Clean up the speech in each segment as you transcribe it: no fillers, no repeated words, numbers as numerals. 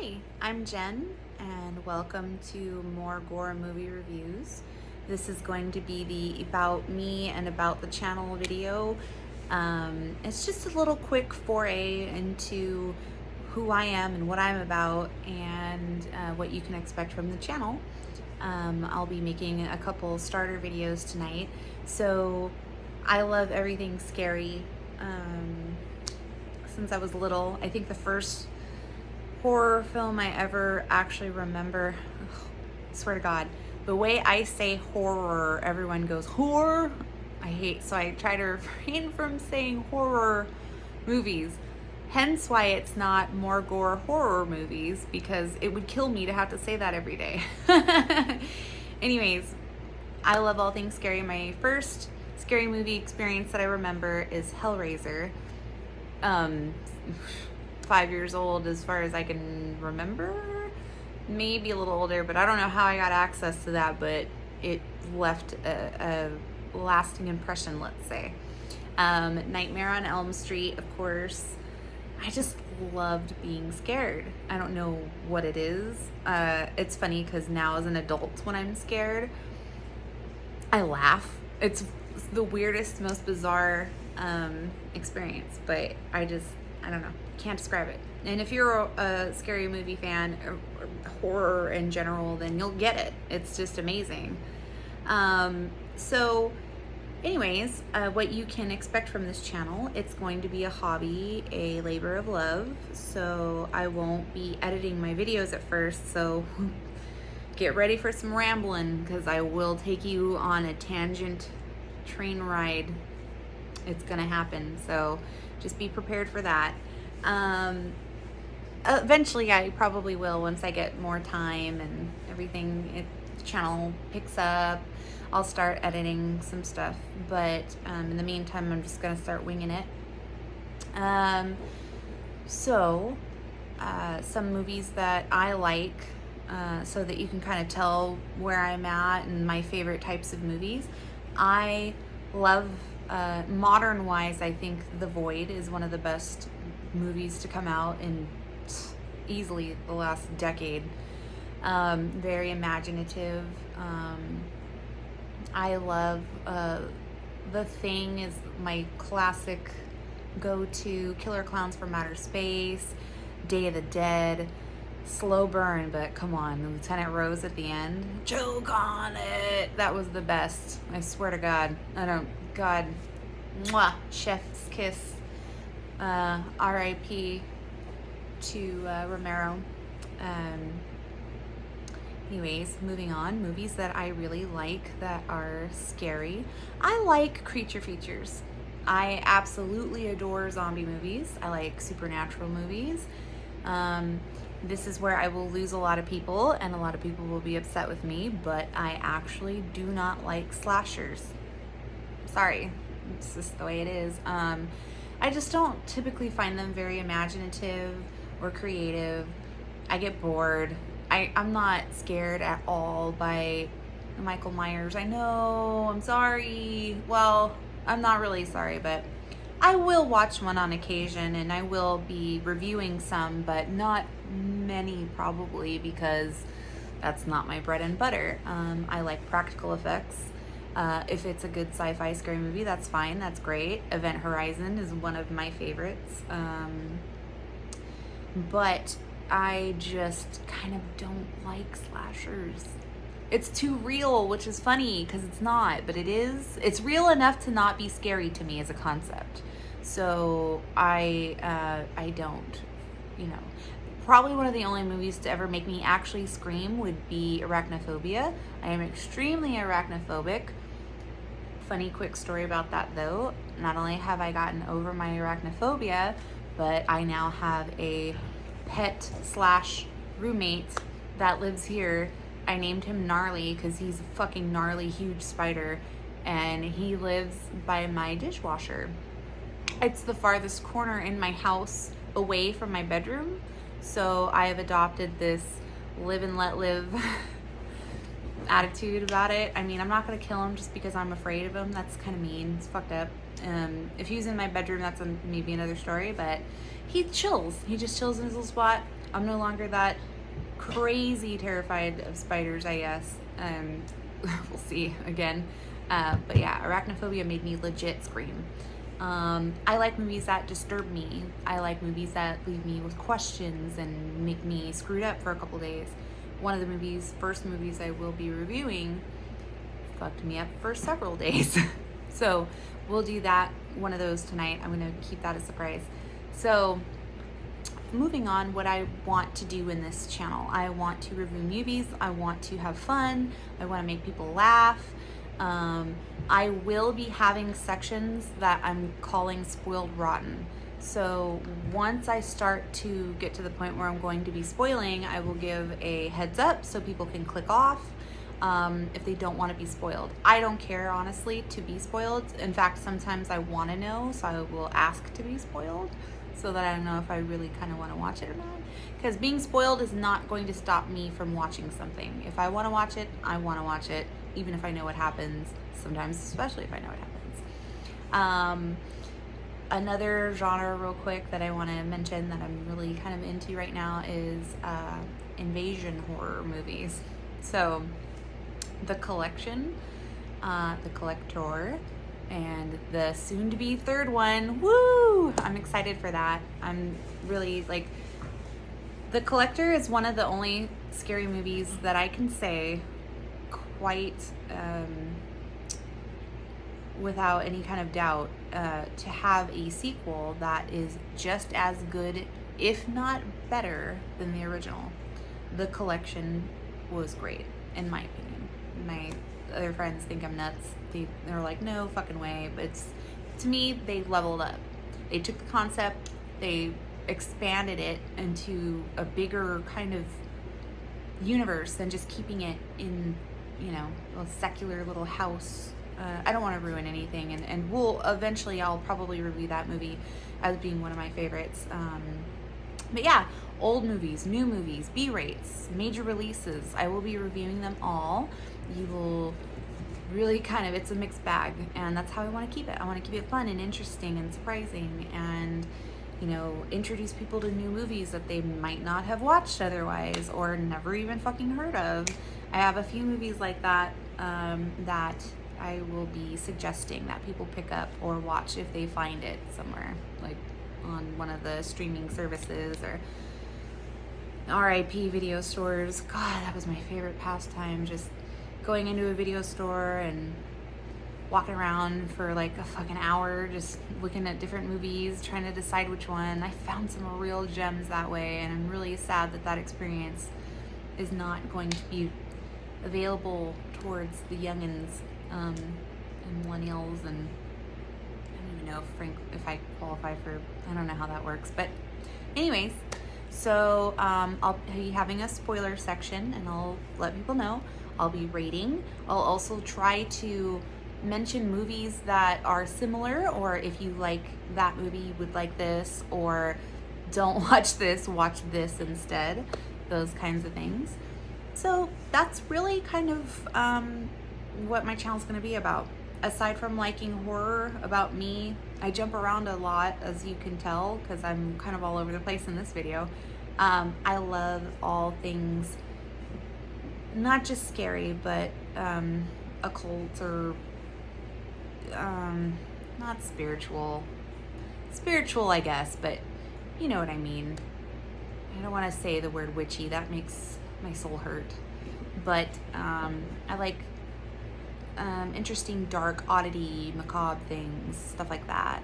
Hi, I'm Jen, and welcome to more Gore movie reviews. This is going to be the about me and about the channel video. It's just a little quick foray into who I am and what I'm about, and what you can expect from the channel. I'll be making a couple starter videos tonight. So I love everything scary. Since I was little, I think the first horror film I ever actually remember, swear to God, the way I say horror, everyone goes horror. So I try to refrain from saying horror movies. Hence why it's not more Gore horror movies, because it would kill me to have to say that every day. Anyways, I love all things scary. My first scary movie experience that I remember is Hellraiser. 5 years old as far as I can remember, maybe a little older, but I don't know how I got access to that, but it left a lasting impression, let's say. Nightmare on Elm Street, of course. I just loved being scared. I don't know what it is. It's funny because now as an adult, when I'm scared, I laugh. It's the weirdest, most bizarre experience, but I don't know, can't describe it. And if you're a scary movie fan, or horror in general, then you'll get it. It's just amazing. So anyways, what you can expect from this channel, it's going to be a hobby, a labor of love. So I won't be editing my videos at first, so get ready for some rambling, because I will take you on a tangent train ride. It's gonna happen, so just be prepared for that. Eventually I probably will, once I get more time and everything, the channel picks up, I'll start editing some stuff, but in the meantime I'm just gonna start winging it. Some movies that I like, so that you can kind of tell where I'm at and my favorite types of movies. I love, modern wise, I think The Void is one of the best movies to come out in easily the last decade. Very imaginative. I love The Thing is my classic go-to. Killer Clowns from Outer Space, Day of the Dead, slow burn, but come on, Lieutenant Rose at the end, choke on it. That was the best. I swear to God. God, mwah, chef's kiss. R.I.P. to Romero. Anyways, moving on. Movies that I really like that are scary. I like creature features. I absolutely adore zombie movies. I like supernatural movies. This is where I will lose a lot of people, and a lot of people will be upset with me, but I actually do not like slashers. Sorry, it's just the way it is. I just don't typically find them very imaginative or creative. I get bored. I'm not scared at all by Michael Myers. I know, I'm sorry. Well, I'm not really sorry, but I will watch one on occasion, and I will be reviewing some, but not many probably, because that's not my bread and butter. I like practical effects. If it's a good sci-fi scary movie, that's fine, that's great. Event Horizon is one of my favorites. But I just kind of don't like slashers. It's too real, which is funny because it's not, but it is. It's real enough to not be scary to me as a concept. So I don't, probably one of the only movies to ever make me actually scream would be Arachnophobia. I am extremely arachnophobic. Funny quick story about that though. Not only have I gotten over my arachnophobia, but I now have a pet / roommate that lives here. I named him Gnarly because he's a fucking gnarly huge spider, and he lives by my dishwasher. It's the farthest corner in my house away from my bedroom, so I have adopted this live and let live attitude about it. I mean, I'm not gonna kill him just because I'm afraid of him. That's kind of mean. It's fucked up. If he was in my bedroom, that's maybe another story, but he chills. He just chills in his little spot. I'm no longer that crazy terrified of spiders, I guess. We'll see again. But yeah, arachnophobia made me legit scream. I like movies that disturb me. I like movies that leave me with questions and make me screwed up for a couple days. One of the first movies I will be reviewing, fucked me up for several days. So we'll do that, one of those tonight. I'm gonna keep that a surprise. So moving on, what I want to do in this channel, I want to review movies, I want to have fun, I want to make people laugh. I will be having sections that I'm calling Spoiled Rotten. So once I start to get to the point where I'm going to be spoiling, I will give a heads up so people can click off if they don't want to be spoiled. I don't care, honestly, to be spoiled. In fact, sometimes I want to know, so I will ask to be spoiled so that I don't know if I really kind of want to watch it or not. Because being spoiled is not going to stop me from watching something. If I want to watch it, I want to watch it, even if I know what happens, sometimes especially if I know what happens. Another genre real quick that I want to mention that I'm really kind of into right now is invasion horror movies. So The Collection, The Collector, and the soon-to-be third one, woo! I'm excited for that. I'm really, like, The Collector is one of the only scary movies that I can say quite without any kind of doubt to have a sequel that is just as good, if not better, than the original. The Collection was great, in my opinion. My other friends think I'm nuts. They're like, no fucking way. But to me, they leveled up. They took the concept, they expanded it into a bigger kind of universe than just keeping it in, a secular little house. I don't want to ruin anything, and I'll probably review that movie as being one of my favorites. But yeah, old movies, new movies, B-rates, major releases, I will be reviewing them all. You will really it's a mixed bag, and that's how I want to keep it. I want to keep it fun and interesting and surprising, and introduce people to new movies that they might not have watched otherwise or never even fucking heard of. I have a few movies like that that I will be suggesting that people pick up or watch if they find it somewhere, like on one of the streaming services or RIP video stores. God, that was my favorite pastime, just going into a video store and walking around for like a fucking hour just looking at different movies, trying to decide which one. I found some real gems that way, and I'm really sad that experience is not going to be available towards the youngins and millennials, and I don't even know if I qualify for, I don't know how that works. But anyways, so I'll be having a spoiler section, and I'll let people know. I'll be rating. I'll also try to mention movies that are similar, or if you like that movie, you would like this, or don't watch this, watch this instead, those kinds of things. So that's really kind of what my channel is going to be about. Aside from liking horror, about me, I jump around a lot, as you can tell, because I'm kind of all over the place in this video. I love all things, not just scary, but occult, or not spiritual, I guess, but you know what I mean. I don't want to say the word witchy, that makes my soul hurt, but I like interesting, dark, oddity, macabre things, stuff like that.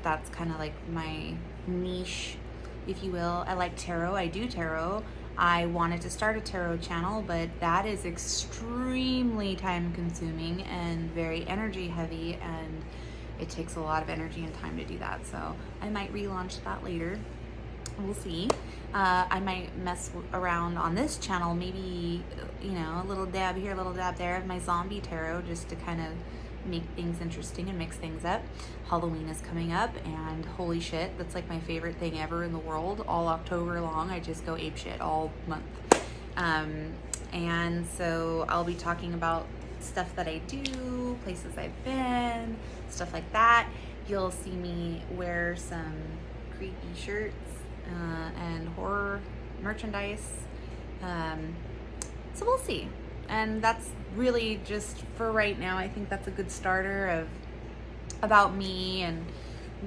That's kind of like my niche, if you will. I like tarot. I do tarot. I wanted to start a tarot channel, but that is extremely time consuming and very energy heavy, and it takes a lot of energy and time to do that. So I might relaunch that later. We'll see. I might mess around on this channel, maybe, a little dab here, a little dab there of my zombie tarot, just to kind of make things interesting and mix things up. Halloween is coming up, and holy shit, that's like my favorite thing ever in the world. All October long, I just go apeshit all month. And so I'll be talking about stuff that I do, places I've been, stuff like that. You'll see me wear some creepy shirts and and horror merchandise. So we'll see. And that's really just for right now. I think that's a good starter of about me and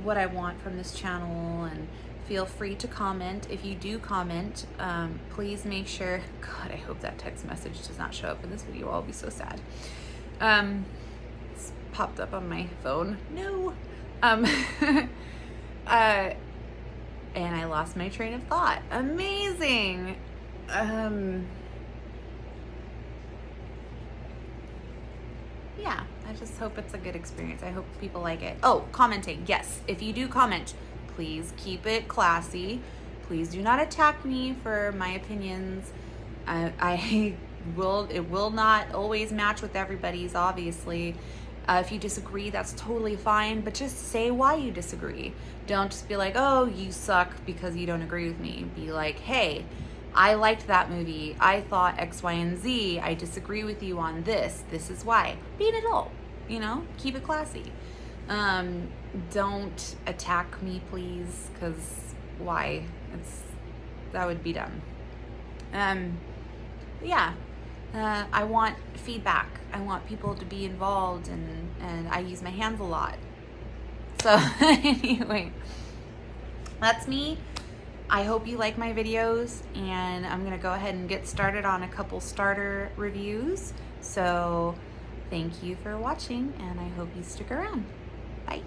what I want from this channel. And feel free to comment. If you do comment, please make sure, God, I hope that text message does not show up in this video. I'll be so sad. It's popped up on my phone. No. And I lost my train of thought. Amazing. Yeah, I just hope it's a good experience. I hope people like it. Oh, commenting. Yes, if you do comment, please keep it classy. Please do not attack me for my opinions. It will not always match with everybody's, obviously. If you disagree, that's totally fine, but just say why you disagree. Don't just be like, oh, you suck because you don't agree with me. Be like, hey, I liked that movie. I thought X, Y, and Z. I disagree with you on this. This is why. Be an adult, you know? Keep it classy. Don't attack me, please, because why? That would be dumb. Yeah. I want feedback. I want people to be involved, and I use my hands a lot. So anyway, that's me. I hope you like my videos, and I'm gonna go ahead and get started on a couple starter reviews. So thank you for watching, and I hope you stick around. Bye.